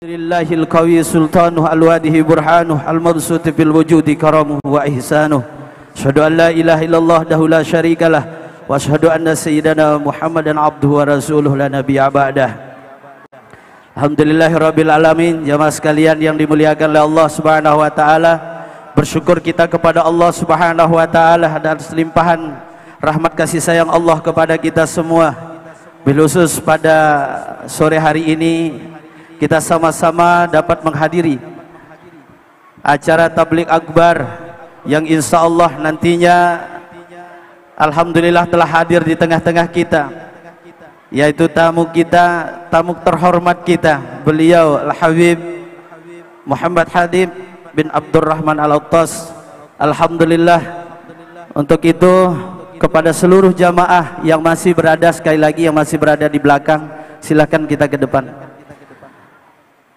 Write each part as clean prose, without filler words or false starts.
Lillahil qawi sultanuh al-wadihi burhanuh al-mabsut fil wujudi karamuh wa ihsanuh. Asyhadu an la ilaha illallah dahu la syarikalah wa asyhadu anna sayyidana Muhammadan abduhu wa rasuluh la nabiyya ba'dah. Alhamdulillahirabbil alamin. Jamaah sekalian yang dimuliakan oleh Allah Subhanahu wa taala, bersyukur kita kepada Allah Subhanahu wa taala dan limpahan rahmat kasih sayang Allah kepada kita semua. Bil khusus pada sore hari ini kita sama-sama dapat menghadiri acara tabligh akbar yang insya Allah nantinya alhamdulillah telah hadir di tengah-tengah kita, yaitu tamu kita, tamu terhormat kita, beliau Al-Habib Muhammad Hadib bin Abdurrahman Al-Attas. Alhamdulillah, untuk itu kepada seluruh jamaah yang masih berada, sekali lagi yang masih berada di belakang, silakan kita ke depan.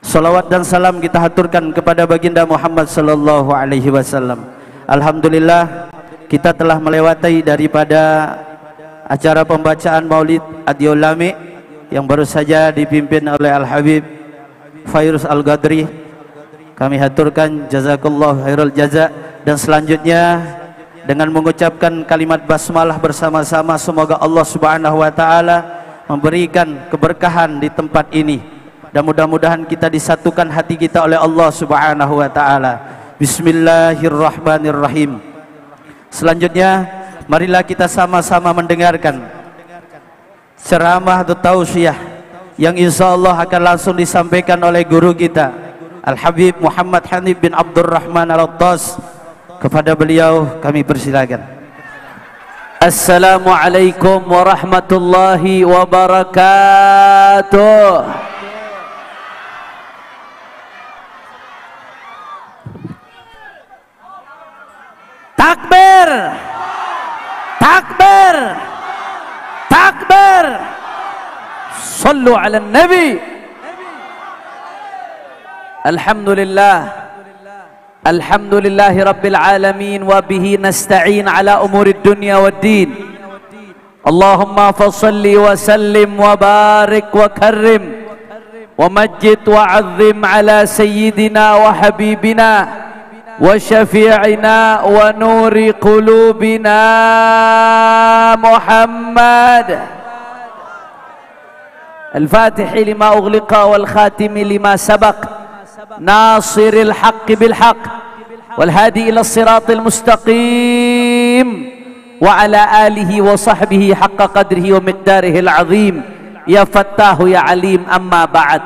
Salawat dan salam kita haturkan kepada baginda Muhammad sallallahu alaihi wasallam. Alhamdulillah, kita telah melewati daripada acara pembacaan Maulid Adiul Lami yang baru saja dipimpin oleh Al-Habib Fairuz Al-Ghadri. Kami haturkan jazakallahu khairul jaza, dan selanjutnya dengan mengucapkan kalimat basmalah bersama-sama, semoga Allah Subhanahu wa taala memberikan keberkahan di tempat ini, dan mudah-mudahan kita disatukan hati kita oleh Allah Subhanahu wa taala. Bismillahirrahmanirrahim. Selanjutnya marilah kita sama-sama mendengarkan ceramah atau tausiah yang insyaallah akan langsung disampaikan oleh guru kita Al-Habib Muhammad Hadib bin Abdurrahman Al-Attas. Kepada beliau kami persilakan. Assalamualaikum warahmatullahi wabarakatuh. Takbir, takbir, takbir. Sallu ala nabi. Alhamdulillah, alhamdulillahi rabbil alamin, wa bihi nasta'in ala umurid dunya waddin. Allahumma fasalli wa sallim wa barik wa karrim wa majjid wa azzim ala sayyidina wa habibina wa syafi'ina wa nuri qulubina Muhammad al-Fatihi lima ughliqa wal khatimi lima sabaq nasiril haqqi bil haqq wal hadi ila siratil mustaqim wa ala alihi wa sahbihi haqqa qadrihi wa miqdarihi al-azim. Ya fattahu ya alim, amma ba'd.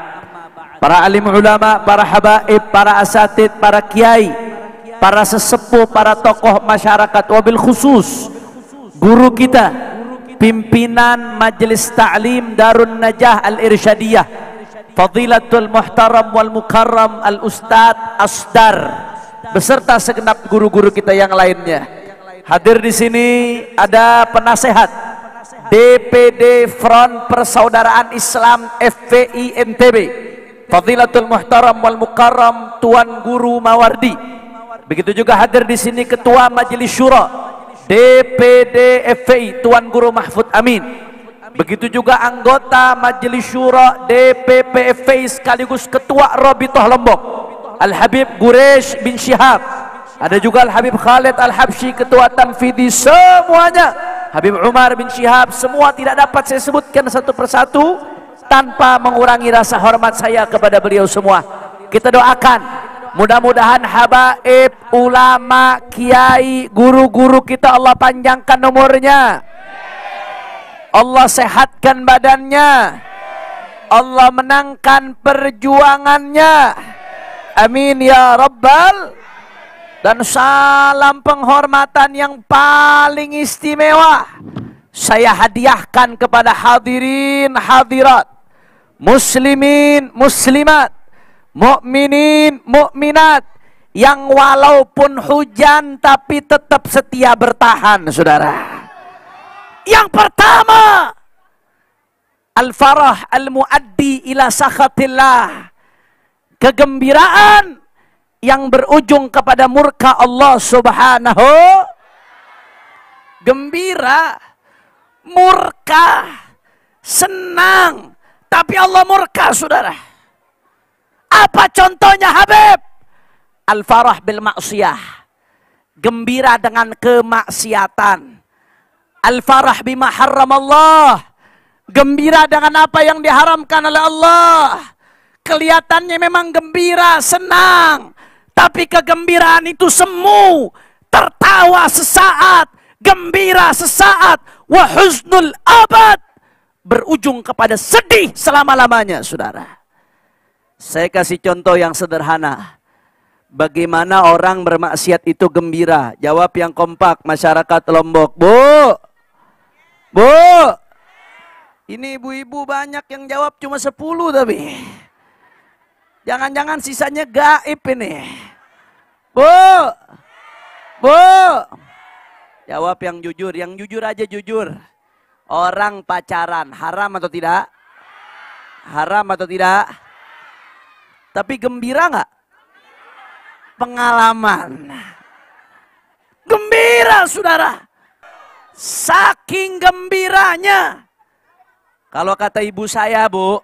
Para alim ulama, para habaib, para asatid, para kiai, para sesepuh, para tokoh masyarakat, wabil khusus guru kita, pimpinan Majelis Ta'lim Darun Najah Al-Irsyadiyah, Fadilatul Muhtaram wal Mukarram Al-Ustadz Asdar, beserta segenap guru-guru kita yang lainnya. Hadir di sini ada penasehat DPD Front Persaudaraan Islam FPI NTB, Fadilatul Muhtaram wal Mukarram Tuan Guru Mawardi. Begitu juga hadir di sini Ketua Majelis Syura DPD FPI Tuan Guru Mahfud Amin. Begitu juga anggota Majelis Syura DPP FPI sekaligus Ketua Rabithah Lombok Al-Habib Guresh bin Syihab. Ada juga Al-Habib Khalid Al-Habsyi Ketua Tanfidi. Semuanya Habib Umar bin Syihab, semua tidak dapat saya sebutkan satu persatu tanpa mengurangi rasa hormat saya kepada beliau semua. Kita doakan mudah-mudahan habaib, ulama, kiai, guru-guru kita Allah panjangkan umurnya, Allah sehatkan badannya, Allah menangkan perjuangannya. Amin ya rabbal. Dan salam penghormatan yang paling istimewa saya hadiahkan kepada hadirin hadirat, muslimin muslimat, mukminin mukminat yang walaupun hujan tapi tetap setia bertahan, saudara. Yang pertama, al-farah al-muaddi ila sakhatillah, kegembiraan yang berujung kepada murka Allah Subhanahu. Gembira, murka, senang, tapi Allah murka, saudara. Apa contohnya Habib? Al-farah bil ma'siyah. Gembira dengan kemaksiatan. Al-farah bima harramallah. Gembira dengan apa yang diharamkan oleh Allah. Kelihatannya memang gembira, senang. Tapi kegembiraan itu semu. Tertawa sesaat, gembira sesaat. Wa husnul abad. Berujung kepada sedih selama-lamanya, saudara. Saya kasih contoh yang sederhana. Bagaimana orang bermaksiat itu gembira? Jawab yang kompak, masyarakat Lombok. Bu! Bu! Ini ibu-ibu banyak yang jawab cuma 10 tapi. Jangan-jangan sisanya gaib ini. Bu! Bu! Jawab yang jujur aja jujur. Orang pacaran, haram atau tidak? Haram atau tidak? Tapi gembira nggak? Pengalaman. Gembira, saudara. Saking gembiranya. Kalau kata ibu saya, Bu,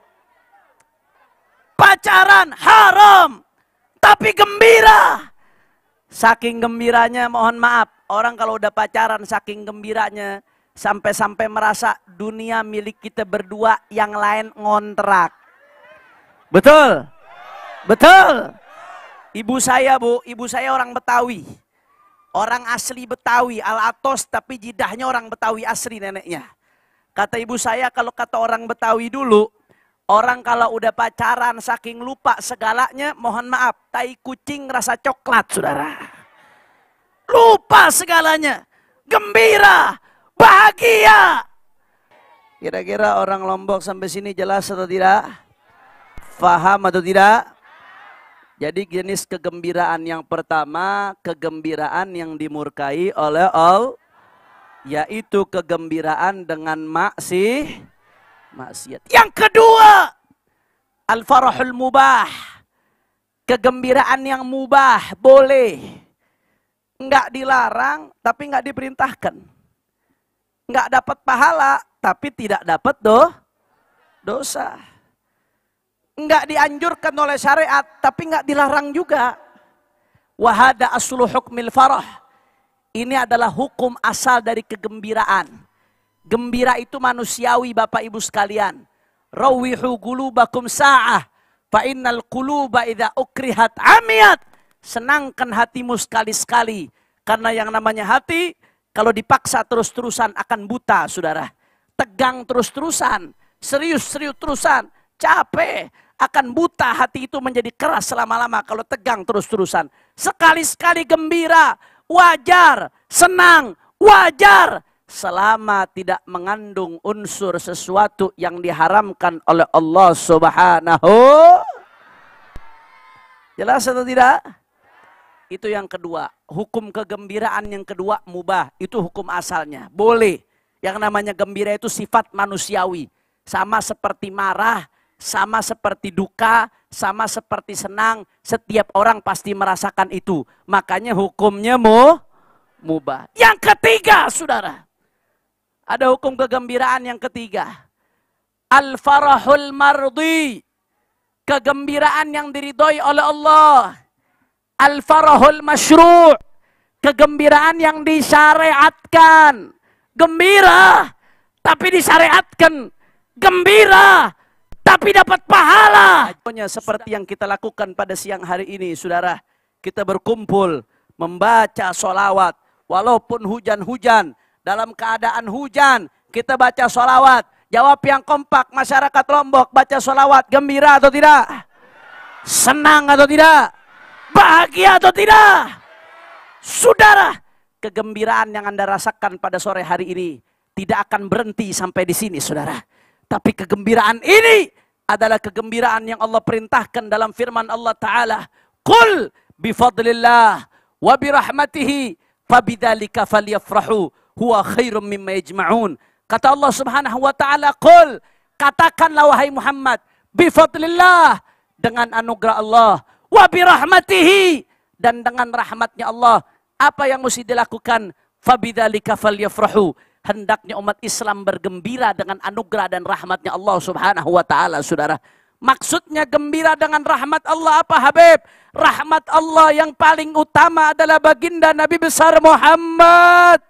pacaran haram, tapi gembira. Saking gembiranya, mohon maaf, orang kalau udah pacaran saking gembiranya, sampai-sampai merasa dunia milik kita berdua, yang lain ngontrak. Betul? Betul? Ibu saya, Bu, ibu saya orang Betawi. Orang asli Betawi, Al-Atos, tapi jidahnya orang Betawi asli neneknya. Kata ibu saya, kalau kata orang Betawi dulu, orang kalau udah pacaran saking lupa segalanya, mohon maaf, tai kucing rasa coklat, saudara. Lupa segalanya. Gembira. Bahagia. Kira-kira orang Lombok sampai sini jelas atau tidak? Faham atau tidak? Jadi jenis kegembiraan yang pertama, kegembiraan yang dimurkai oleh Allah, yaitu kegembiraan dengan maksiat. Yang kedua, al-farahul mubah. Kegembiraan yang mubah, boleh. Enggak dilarang, tapi enggak diperintahkan. Enggak dapat pahala, tapi tidak dapat dosa. Enggak dianjurkan oleh syariat, tapi enggak dilarang juga. Wahada aslu hukmil farah. Ini adalah hukum asal dari kegembiraan. Gembira itu manusiawi, Bapak Ibu sekalian. Rawihu qulubakum sa'ah, fa innal quluba idza ukrihat amiyat. Senangkan hatimu sekali-sekali, karena yang namanya hati kalau dipaksa terus-terusan akan buta, saudara. Tegang terus-terusan, serius-serius terusan, capek, akan buta, hati itu menjadi keras selama-lama kalau tegang terus-terusan. Sekali-sekali gembira, wajar, senang, wajar. Selama tidak mengandung unsur sesuatu yang diharamkan oleh Allah Subhanahu. Jelas atau tidak? Itu yang kedua. Hukum kegembiraan yang kedua mubah. Itu hukum asalnya. Boleh. Yang namanya gembira itu sifat manusiawi. Sama seperti marah, sama seperti duka, sama seperti senang. Setiap orang pasti merasakan itu. Makanya hukumnya mubah. Yang ketiga, saudara. Ada hukum kegembiraan yang ketiga. Al-farahul mardi. Kegembiraan yang diridhoi oleh Allah. Al-farahul masyru'. Kegembiraan yang disyariatkan. Gembira, tapi disyariatkan. Gembira, tapi dapat pahala. Seperti yang kita lakukan pada siang hari ini, saudara. Kita berkumpul, membaca sholawat. Walaupun hujan-hujan, dalam keadaan hujan, kita baca sholawat. Jawab yang kompak, masyarakat Lombok, baca sholawat. Gembira atau tidak? Senang atau tidak? Bahagia atau tidak? Saudara, kegembiraan yang Anda rasakan pada sore hari ini tidak akan berhenti sampai di sini, saudara. Tapi kegembiraan ini adalah kegembiraan yang Allah perintahkan dalam firman Allah Ta'ala. Qul bifadlillah wa birahmatihi fabidzalika falyafrahu huwa khairum mimma yajma'un. Kata Allah Subhanahu wa Ta'ala, qul, katakanlah wahai Muhammad, bifadlillah, dengan anugerah Allah, wa birahmatihi, dan dengan rahmatnya Allah. Apa yang mesti dilakukan? Fabidzalika falyafrahu. Hendaknya umat Islam bergembira dengan anugerah dan rahmatnya Allah Subhanahu wa Ta'ala, saudara. Maksudnya gembira dengan rahmat Allah apa Habib? Rahmat Allah yang paling utama adalah baginda Nabi besar Muhammad.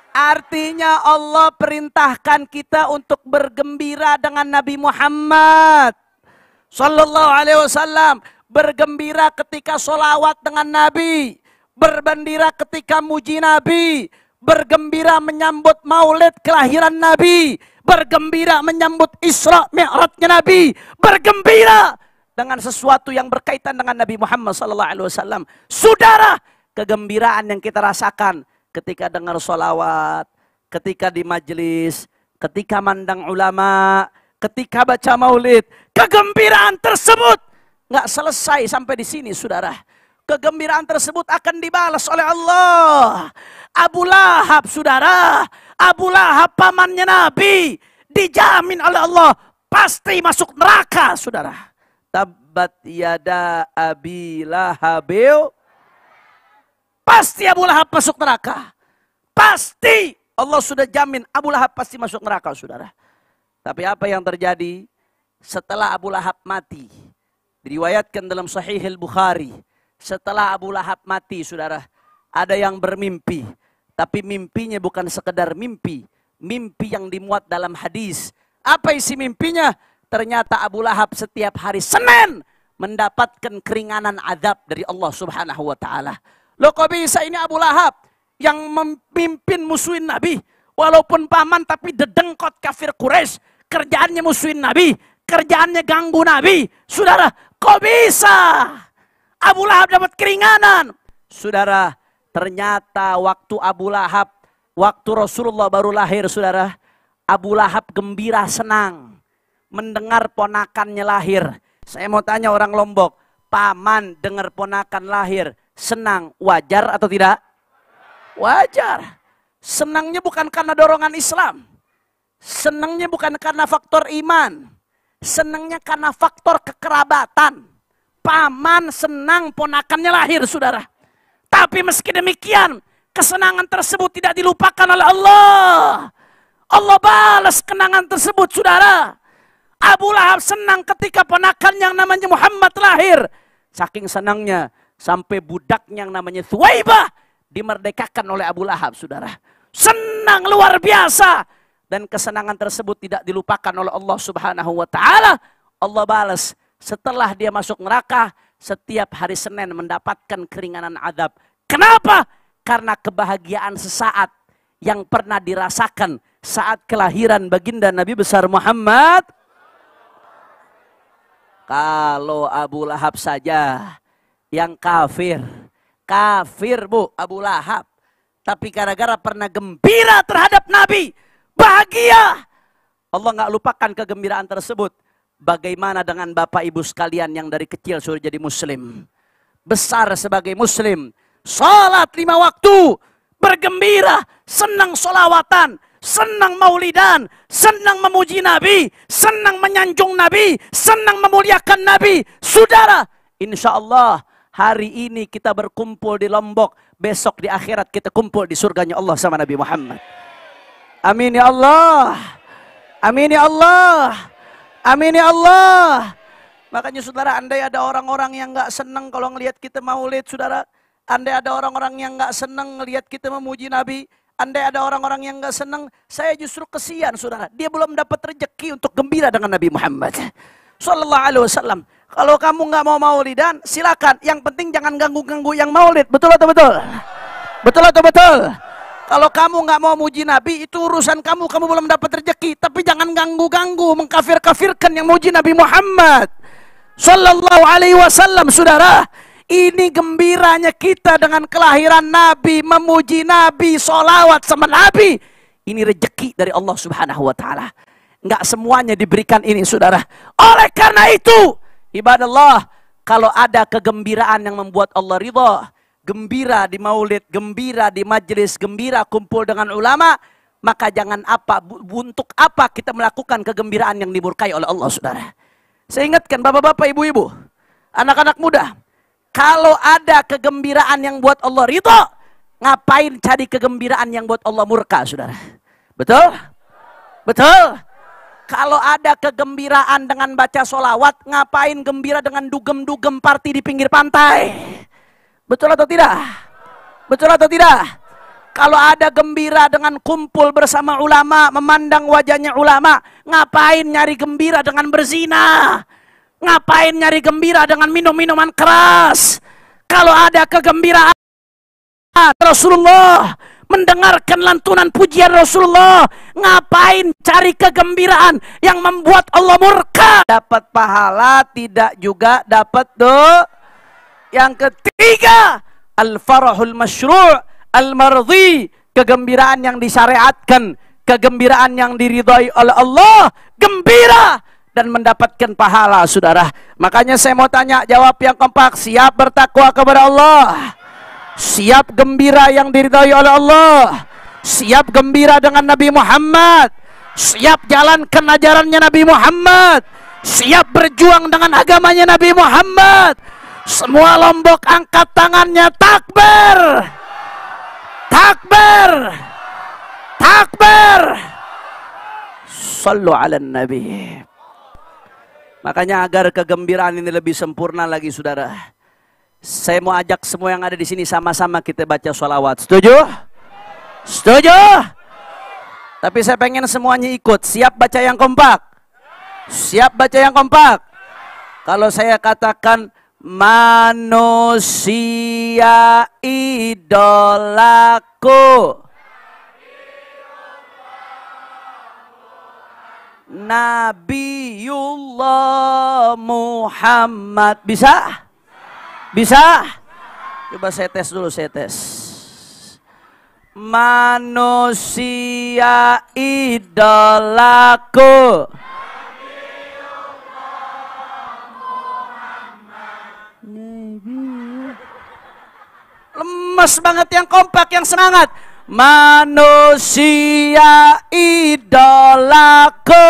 Artinya Allah perintahkan kita untuk bergembira dengan Nabi Muhammad Sallallahu Alaihi Wasallam. Bergembira ketika sholawat dengan Nabi. Bergembira ketika muji Nabi. Bergembira menyambut maulid kelahiran Nabi. Bergembira menyambut Isra Mi'rajnya Nabi. Bergembira dengan sesuatu yang berkaitan dengan Nabi Muhammad SAW. Saudara, kegembiraan yang kita rasakan ketika dengar sholawat, ketika di majelis, ketika mandang ulama, ketika baca maulid, kegembiraan tersebut nggak selesai sampai di sini, saudara. Kegembiraan tersebut akan dibalas oleh Allah. Abu Lahab, saudara, Abu Lahab pamannya Nabi, dijamin oleh Allah pasti masuk neraka, saudara. Tabbat yada Abi Lahabil. Pasti Abu Lahab masuk neraka. Pasti Allah sudah jamin Abu Lahab pasti masuk neraka, saudara. Tapi apa yang terjadi setelah Abu Lahab mati? Diriwayatkan dalam Sahih Al-Bukhari. Setelah Abu Lahab mati, saudara, ada yang bermimpi. Tapi mimpinya bukan sekedar mimpi. Mimpi yang dimuat dalam hadis. Apa isi mimpinya? Ternyata Abu Lahab setiap hari Senin mendapatkan keringanan azab dari Allah Subhanahu wa Ta'ala. Loh, kok bisa ini Abu Lahab yang memimpin musuhin Nabi? Walaupun paman tapi dedengkot kafir Quraisy. Kerjaannya musuhin Nabi. Kerjaannya ganggu Nabi. Saudara, kok bisa Abu Lahab dapat keringanan? Saudara, ternyata waktu Abu Lahab, waktu Rasulullah baru lahir, saudara, Abu Lahab gembira senang mendengar ponakannya lahir. Saya mau tanya orang Lombok, paman dengar ponakan lahir, senang, wajar atau tidak? Wajar. Senangnya bukan karena dorongan Islam. Senangnya bukan karena faktor iman. Senangnya karena faktor kekerabatan. Paman senang ponakannya lahir, saudara. Tapi meski demikian, kesenangan tersebut tidak dilupakan oleh Allah. Allah balas kenangan tersebut, saudara. Abu Lahab senang ketika ponakan yang namanya Muhammad lahir. Saking senangnya, sampai budaknya yang namanya Thuwaibah dimerdekakan oleh Abu Lahab, saudara. Senang luar biasa. Dan kesenangan tersebut tidak dilupakan oleh Allah Subhanahu wa Ta'ala. Allah balas, setelah dia masuk neraka, setiap hari Senin mendapatkan keringanan azab. Kenapa? Karena kebahagiaan sesaat yang pernah dirasakan saat kelahiran baginda Nabi besar Muhammad. Kalau Abu Lahab saja yang kafir. Kafir, Bu, Abu Lahab. Tapi gara-gara pernah gembira terhadap Nabi. Bahagia. Allah nggak lupakan kegembiraan tersebut. Bagaimana dengan Bapak Ibu sekalian yang dari kecil sudah jadi muslim. Besar sebagai muslim. Salat 5 waktu. Bergembira. Senang solawatan. Senang maulidan, senang memuji Nabi, senang menyanjung Nabi, senang memuliakan Nabi. Saudara, insya Allah hari ini kita berkumpul di Lombok, besok di akhirat kita kumpul di surganya Allah sama Nabi Muhammad. Amin ya Allah. Amin ya Allah. Amin ya Allah. Makanya saudara, andai ada orang-orang yang gak senang kalau ngelihat kita maulid, saudara. Andai ada orang-orang yang gak senang ngelihat kita memuji Nabi. Andai ada orang-orang yang gak senang, saya justru kesian, saudara. Dia belum dapat rezeki untuk gembira dengan Nabi Muhammad Sallallahu Alaihi Wasallam. Kalau kamu gak mau maulidan, silakan. Yang penting jangan ganggu-ganggu yang maulid. Betul atau betul? Betul atau betul? Kalau kamu gak mau muji Nabi, itu urusan kamu. Kamu belum dapat rezeki. Tapi jangan ganggu-ganggu, mengkafir-kafirkan yang muji Nabi Muhammad Sallallahu Alaihi Wasallam, saudara. Ini gembiranya kita dengan kelahiran Nabi, memuji Nabi, sholawat sama Nabi. Ini rezeki dari Allah Subhanahu wa Ta'ala. Enggak semuanya diberikan ini, saudara. Oleh karena itu, ibadah Allah, kalau ada kegembiraan yang membuat Allah ridha, gembira di maulid, gembira di majelis, gembira kumpul dengan ulama, maka jangan untuk apa kita melakukan kegembiraan yang dimurkai oleh Allah, saudara. Saya ingatkan bapak-bapak, ibu-ibu, anak-anak muda, kalau ada kegembiraan yang buat Allah ridha, ngapain cari kegembiraan yang buat Allah murka, saudara? Betul? Betul? Kalau ada kegembiraan dengan baca solawat, ngapain gembira dengan dugem-dugem party di pinggir pantai? Betul atau tidak? Betul atau tidak? Kalau ada gembira dengan kumpul bersama ulama, memandang wajahnya ulama, ngapain nyari gembira dengan berzina? Ngapain nyari gembira dengan minum-minuman keras? Kalau ada kegembiraan Rasulullah, mendengarkan lantunan pujian Rasulullah, ngapain cari kegembiraan yang membuat Allah murka? Dapat pahala, tidak juga dapat doa. Yang ketiga, al-farahul masyru' al-mardhi, kegembiraan yang disyariatkan, kegembiraan yang diridhai oleh Allah, gembira dan mendapatkan pahala, saudara. Makanya saya mau tanya, jawab yang kompak, siap bertakwa kepada Allah? Siap gembira yang diridhai oleh Allah? Siap gembira dengan Nabi Muhammad? Siap jalankan ajarannya Nabi Muhammad? Siap berjuang dengan agamanya Nabi Muhammad? Semua Lombok angkat tangannya, takbir! Takbir! Takbir! Sallu ala Nabi. Makanya agar kegembiraan ini lebih sempurna lagi, saudara, saya mau ajak semua yang ada di sini sama-sama kita baca sholawat. Setuju? Setuju? Tapi saya pengen semuanya ikut. Siap baca yang kompak? Siap baca yang kompak? Kalau saya katakan manusia idolaku, Nabiullah Muhammad, bisa? Bisa? Coba saya tes dulu, saya tes. Manusia idolaku, lemes banget yang kompak, yang semangat. Manusia idolaku,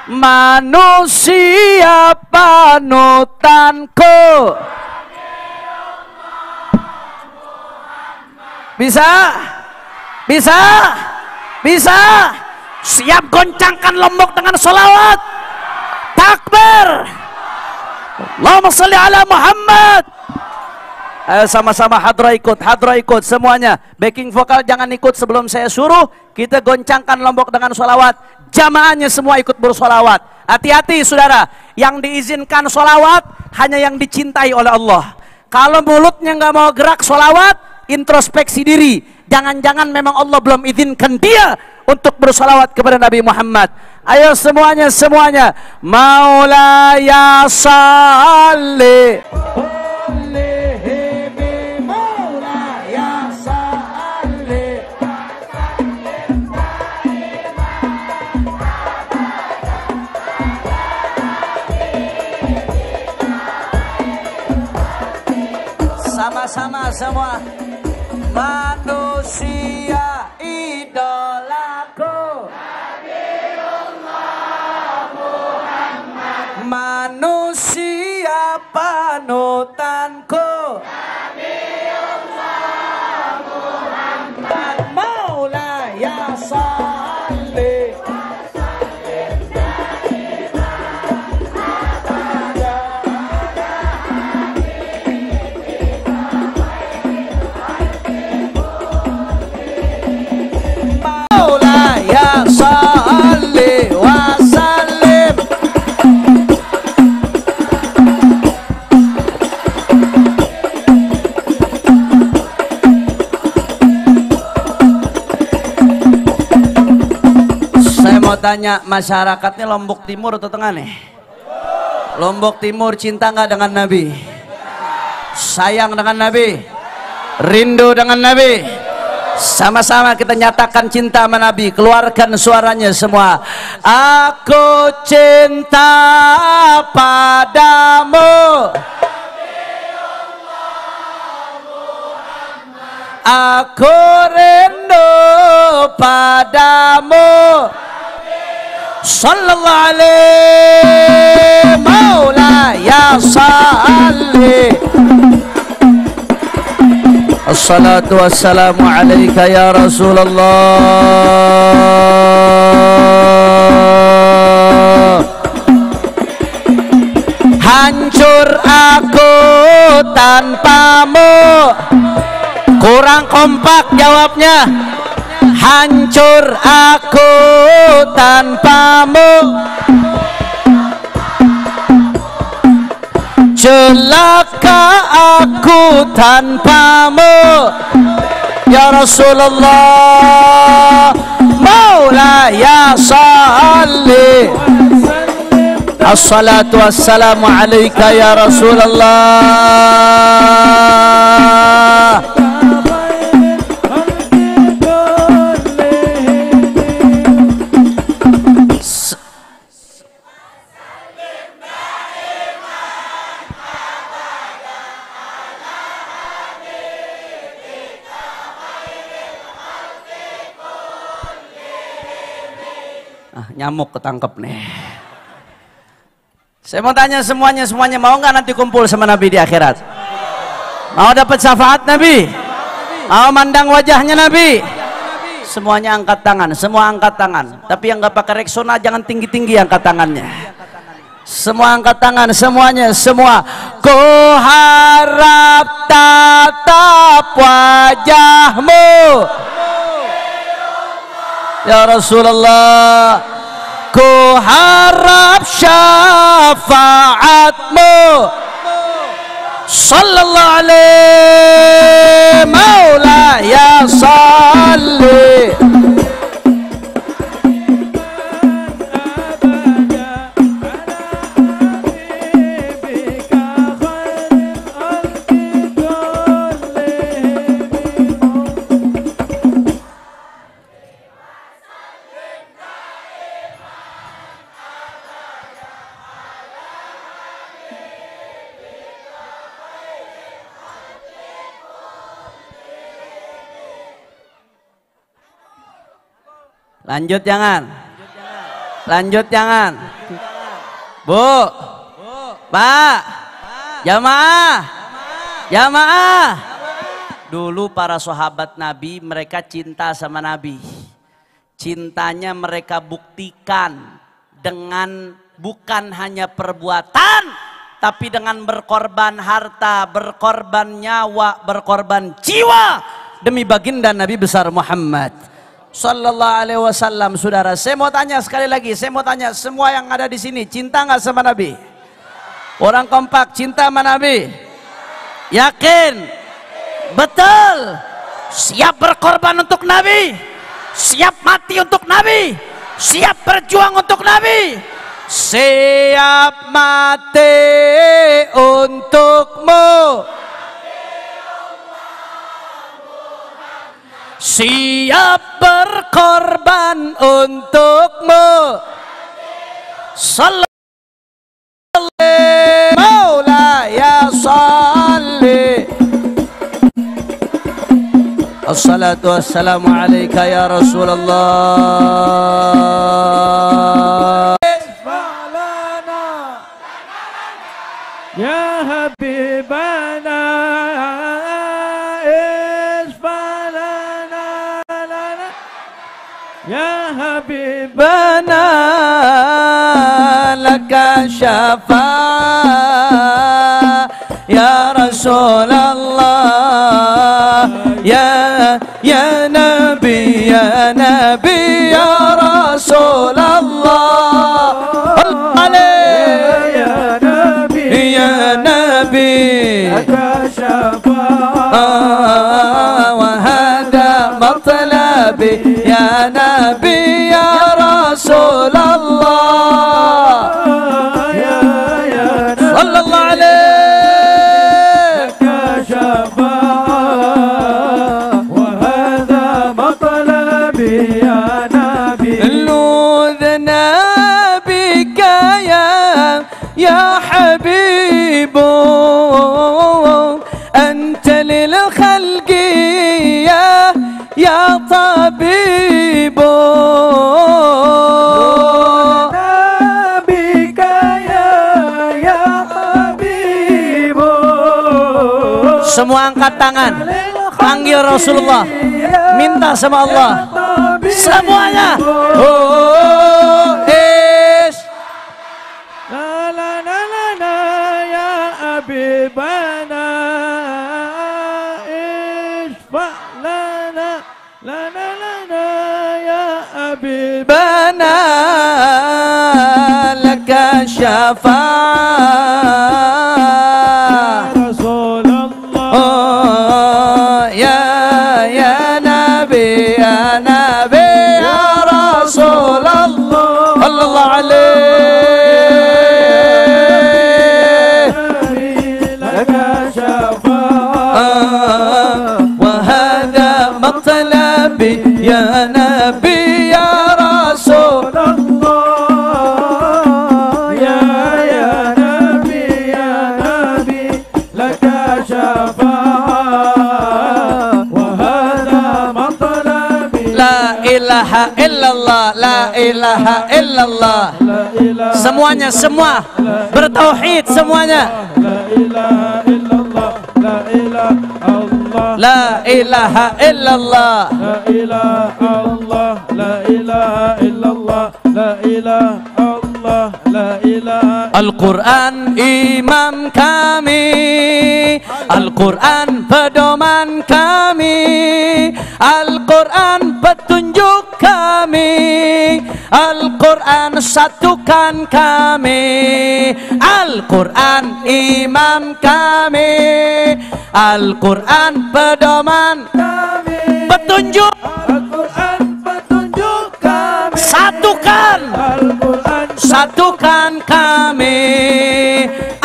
manusia panutanku. Bisa? Bisa? Bisa? Siap goncangkan Lombok dengan sholawat? Takbir! Allahumma sholli ala Muhammad. Ayo sama-sama hadra ikut semuanya. Backing vokal jangan ikut sebelum saya suruh. Kita goncangkan Lombok dengan sholawat. Jamaahnya semua ikut bersolawat. Hati-hati saudara, yang diizinkan sholawat hanya yang dicintai oleh Allah. Kalau mulutnya nggak mau gerak sholawat, introspeksi diri. Jangan-jangan memang Allah belum izinkan dia untuk bersolawat kepada Nabi Muhammad. Ayo semuanya, Maulaya salli. Sama-sama semua. Manusia idolaku, Nabiullah Muhammad. Manusia panutanku, Nabiullah Muhammad. Maulaya salli. Salli wa sallim. Saya mau tanya, masyarakatnya Lombok Timur atau Tengah nih? Lombok Timur cinta nggak dengan Nabi? Sayang dengan Nabi? Rindu dengan Nabi? Sama-sama kita nyatakan cinta sama Nabi. Keluarkan suaranya semua. Aku cinta padamu, aku rindu padamu. Sallallahu alaihi Maulaya salli. Assalatu wassalamu alaika ya Rasulullah. Hancur aku tanpamu. Kurang kompak jawabnya. Hancur aku tanpamu. Celaka aku tanpamu ya Rasulullah. Maulaya salli. Assalatu wassalamu alaika ya Rasulullah. Nyamuk ketangkep nih. Saya mau tanya semuanya mau nggak nanti kumpul sama Nabi di akhirat? Mau dapat syafaat Nabi? Mau mandang wajahnya Nabi? Semuanya angkat tangan, semua angkat tangan. Tapi yang nggak pakai reksona jangan tinggi-tinggi angkat tangannya. Semua angkat tangan, semuanya, semua. Ku harap tatap wajahmu ya Rasulullah. Ku harap syafaatmu sallallahu alaihi maulaya salli. Lanjut jangan. Lanjut jangan. Bu. Pak. Jamaah. Jamaah. Dulu para sahabat Nabi mereka cinta sama Nabi. Cintanya mereka buktikan dengan bukan hanya perbuatan, tapi dengan berkorban harta, berkorban nyawa, berkorban jiwa demi baginda Nabi besar Muhammad sallallahu alaihi wasallam. Saudara, saya mau tanya sekali lagi, saya mau tanya semua yang ada di sini, cinta nggak sama Nabi? Orang kompak, cinta sama Nabi? Yakin? Betul? Siap berkorban untuk Nabi? Siap mati untuk Nabi? Siap berjuang untuk Nabi? Siap mati untukmu. Siap berkorban untukmu. Sallallahu alaihi maulaya salli. Assalatu wassalamu alaika ya Rasulullah. Ya Habibana Ya Habibana laka syafa ya Rasulullah ya Nabi ya Nabi ya Rasulullah ya Nabi ya Nabi laka syafa wa hada matlabi ya Nabi ya Rasulullah ya sallallahu alaihi kashafa wa hadha matlabi ya Nabi ludna bika ya habibu anta lil khalqi ya tabibu nabika ya habibu. Semua angkat tangan. ya Rasulullah. Minta sama Allah. Semuanya. Oh, ish. La la la la la ya Habibana. Ishfa lana la la la la ya Habibana. Laka syafa'a Rasulullah. Ya Nabi ya Nabi ya Rasulullah. Sallallahu alaihi laka syafa'a wa hadha matlabi ya Nabi ya Rasulullah. Ya Nabi ya Nabi laka syafa'a wa hadha matlabi. La ilaha illallah, la ilaha illallah. Semuanya, semua bertauhid semuanya. La ilaha illallah, la ilaha Allah. La ilaha illallah, la ilaha Allah, la ilaha illallah, la ilaha Allah, la ilaha. Al-Quran imam kami, Al-Quran pedoman kami, Al-Quran petunjuk kami, Al-Quran satukan kami, Al-Quran imam kami, Al-Quran pedoman kami, petunjuk, Al-Quran petunjuk kami, satukan, Al-Quran satukan kami.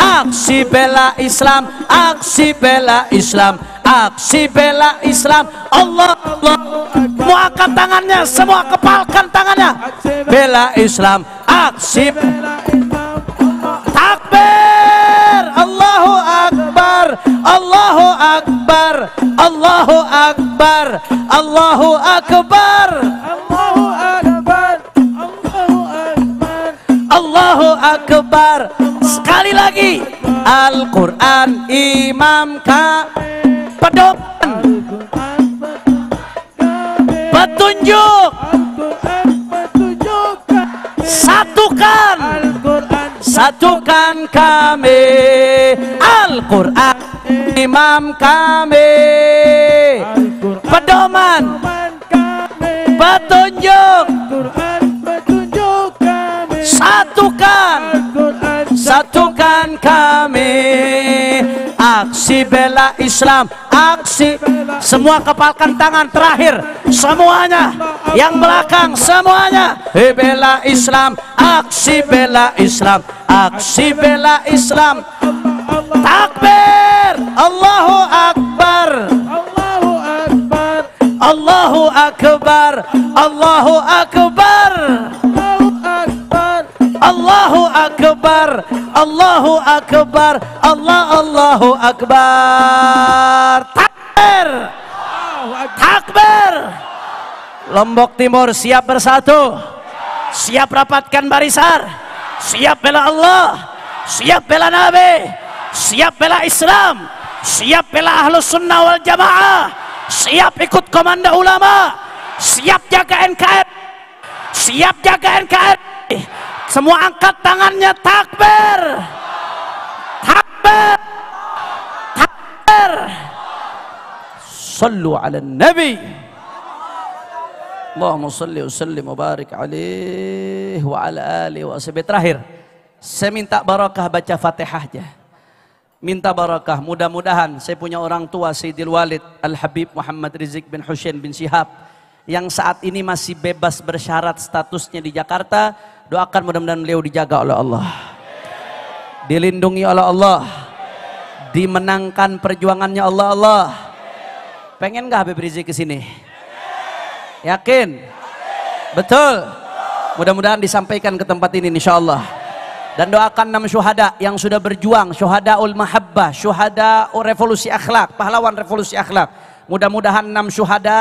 Aksi bela Islam, aksi bela Islam, aksi bela Islam. Allah, Allah. Semua angkat tangannya, semua kepalkan tangannya. Bela Islam, aksi bela Islam. Takbir, Allahu Akbar, Allahu Akbar, Allahu Akbar, Allahu Akbar, Allahu Akbar, Allahu Akbar, Allahu Akbar. Sekali lagi. Al-Quran imam kami, pedoman, petunjuk, satukan, satukan kami. Al-Quran imam kami, pedoman, petunjuk, satukan, satukan kami. Aksi bela Islam, aksi. Semua kepalkan tangan terakhir, semuanya. Yang belakang semuanya. Bela Islam, aksi bela Islam, aksi bela Islam. Takbir, Allahu Akbar, Allahu Akbar, Allahu Akbar, Allahu Akbar, Allahu Akbar, Allahu Akbar, Allahu Akbar. Takbir, takbir. Lombok Timur siap bersatu, siap rapatkan barisan, siap bela Allah, siap bela Nabi, siap bela Islam, siap bela Ahlus Sunnah wal Jamaah, siap ikut komando ulama, siap jaga NKRI, siap jaga NKRI. Semua angkat tangannya, takbir, takbir, takbir. Sallu ala Nabi. Allahumma salli wa sallim wa barik alaihi wa ala alihi wa ashabihi. Terakhir, saya minta barakah baca Fatihah aja. Minta barakah, mudah-mudahan saya punya orang tua Sayyidil Walid Al-Habib Muhammad Rizik bin Husain bin Syihab yang saat ini masih bebas bersyarat statusnya di Jakarta. Doakan mudah-mudahan beliau dijaga oleh Allah, dilindungi oleh Allah, dimenangkan perjuangannya Allah. Pengen nggak Habib Rizik ke sini? Yakin? Betul? Mudah-mudahan disampaikan ke tempat ini insyaallah. Dan doakan 6 syuhada yang sudah berjuang, syuhadaul mahabbah, syuhada revolusi akhlak, pahlawan revolusi akhlak. Mudah-mudahan 6 syuhada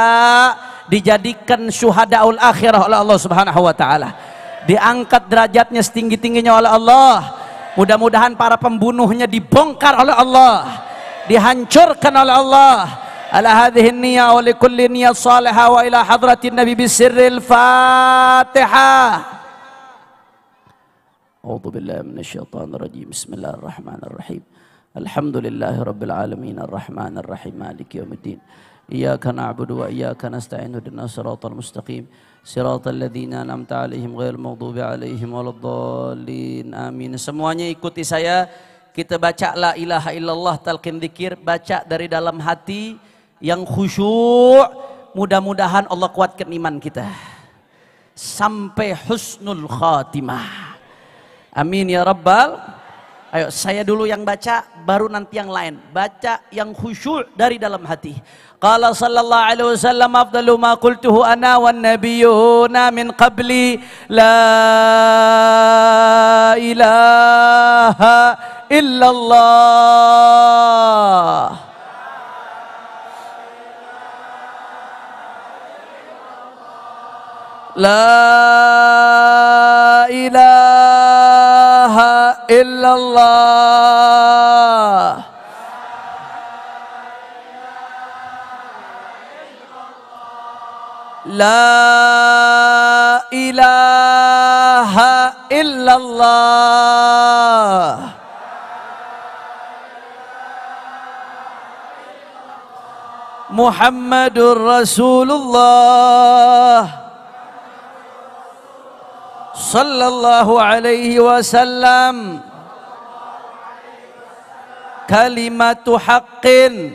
dijadikan syuhadaul akhirah oleh Allah Subhanahu wa taala. Diangkat derajatnya setinggi-tingginya oleh Allah. Mudah-mudahan para pembunuhnya dibongkar oleh Allah, dihancurkan oleh Allah, على هذه النية ولكل نية صالحة وإلى حضرة النبي بسر الفاتحة. أعوذ بالله من الشيطان الرجيم. بسم الله الرحمن الرحيم. الحمد لله رب العالمين الرحمن الرحيم مالك يوم الدين. إياك نعبد وإياك نستعين اهدنا الصراط المستقيم صراط الذين أنعمت عليهم غير المغضوب عليهم ولا الضالين آمين. Semuanya ikuti saya. Kita baca la ilaha illallah, talqin dzikir, baca dari dalam hati yang khusyuk. Mudah-mudahan Allah kuatkan iman kita sampai husnul khatimah. Amin ya rabbal. Ayo saya dulu yang baca, baru nanti yang lain. Baca yang khusyuk dari dalam hati. Qala sallallahu alaihi wasallam afdalu ma qultuhu ana wan nabiyyuna min qabli la ilaha illallah. La ilaha illallah. La ilaha illallah. Muhammadur Rasulullah sallallahu alaihi wasallam. Kalimatu haqqin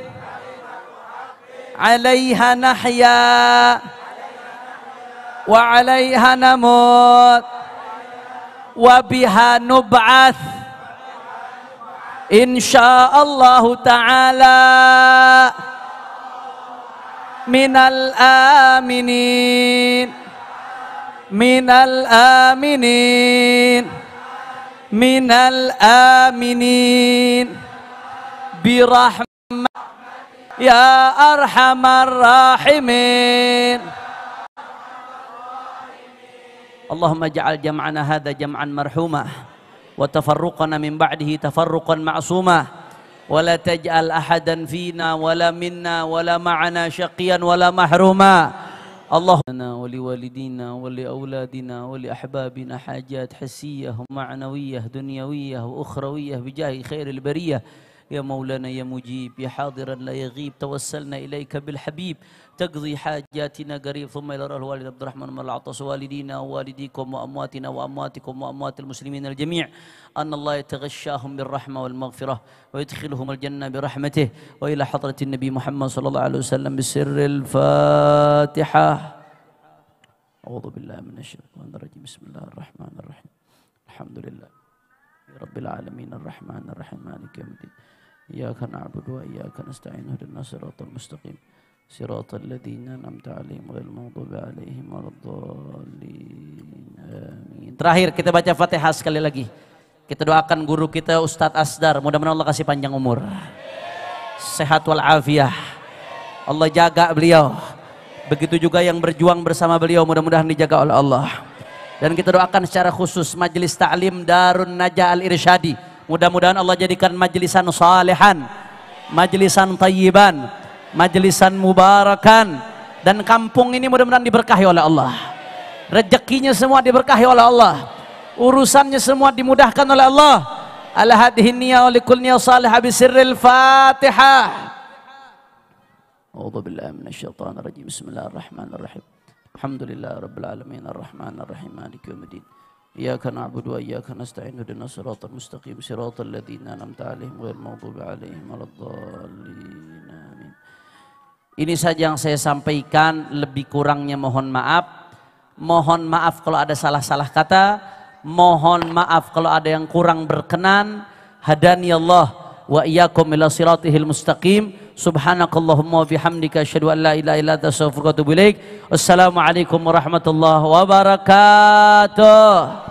'alaiha nahya wa 'alaiha namut wa biha nub'ats insyaallah ta'ala minal aminin minal aminin minal aminin birahmat ya arhamar rahimin. Allahumma ja'al jam'ana hadha jam'an marhumah wa tafarruqana min ba'dihi tafarruqan ma'sumah wa la taj'al ahadan fina wala minna wala ma'ana syaqiyan wala mahruma. Allahumma wa li walidina wa li auladina wa li ahbabina hajat hissiyah wa ma'nawiyah dunyawiyah wa ukhrawiyah bijahi khairil bariyah. يا مولانا يا مجيب يا حاضرا لا يغيب توسلنا إليك بالحبيب تقضي حاجاتنا قريب ثم إلى الوالد عبد الرحمن من العطس والدينا ووالديكم وأمواتنا وأمواتكم وأموات المسلمين الجميع أن الله يتغشاهم بالرحمة والمغفرة ويدخلهم الجنة برحمته وإلى حضرة النبي محمد صلى الله عليه وسلم بسر الفاتحة. أعوذ بالله من الشيطان الرجيم. بسم الله الرحمن الرحيم. الحمد لله رب العالمين الرحمن الرحيم مالك يوم الدين. إياك نعبد وإياك نستعين اهدنا الصراط المستقيم صراط الذين أنعمت عليهم غير المغضوب عليهم ولا الضالين آمين. Terakhir kita baca Fatihah sekali lagi. Kita doakan guru kita Ustadz Asdar, mudah-mudahan Allah kasih panjang umur, sehat walafiat, Allah jaga beliau. Begitu juga yang berjuang bersama beliau, mudah-mudahan dijaga oleh Allah. Dan kita doakan secara khusus majelis ta'lim Darun Najah Al-Irsyadi. Mudah-mudahan Allah jadikan majlisan salihan, majlisan tayyiban, majlisan mubarakan. Dan kampung ini mudah-mudahan diberkahi oleh Allah. Rezekinya semua diberkahi oleh Allah. Urusannya semua dimudahkan oleh Allah. Ala hadhihi niyyah wa likul niyyah salihah bisirril Fatihah. A'udzu billahi minasyaitonir rajim. Bismillahirrahmanirrahim. Alhamdulillah rabbil alamin arrahmanir rahim maliki yaumiddin. Iyyaka na'budu wa iyyaka nasta'in ihdinas siratal mustaqim siratal ladzina an'amta 'alaihim ghairil maghdubi 'alaihim waladdallin. Amin. Ini saja yang saya sampaikan, lebih kurangnya mohon maaf. Mohon maaf kalau ada salah-salah kata, mohon maaf kalau ada yang kurang berkenan. Hadani Allah wa iyyakum ila siratihil mustaqim. Subhanakallahumma wa bihamdika asyhadu an la ilaha illa anta astaghfiruka wa atubu ilaik. Wassalamualaikum warahmatullahi wabarakatuh.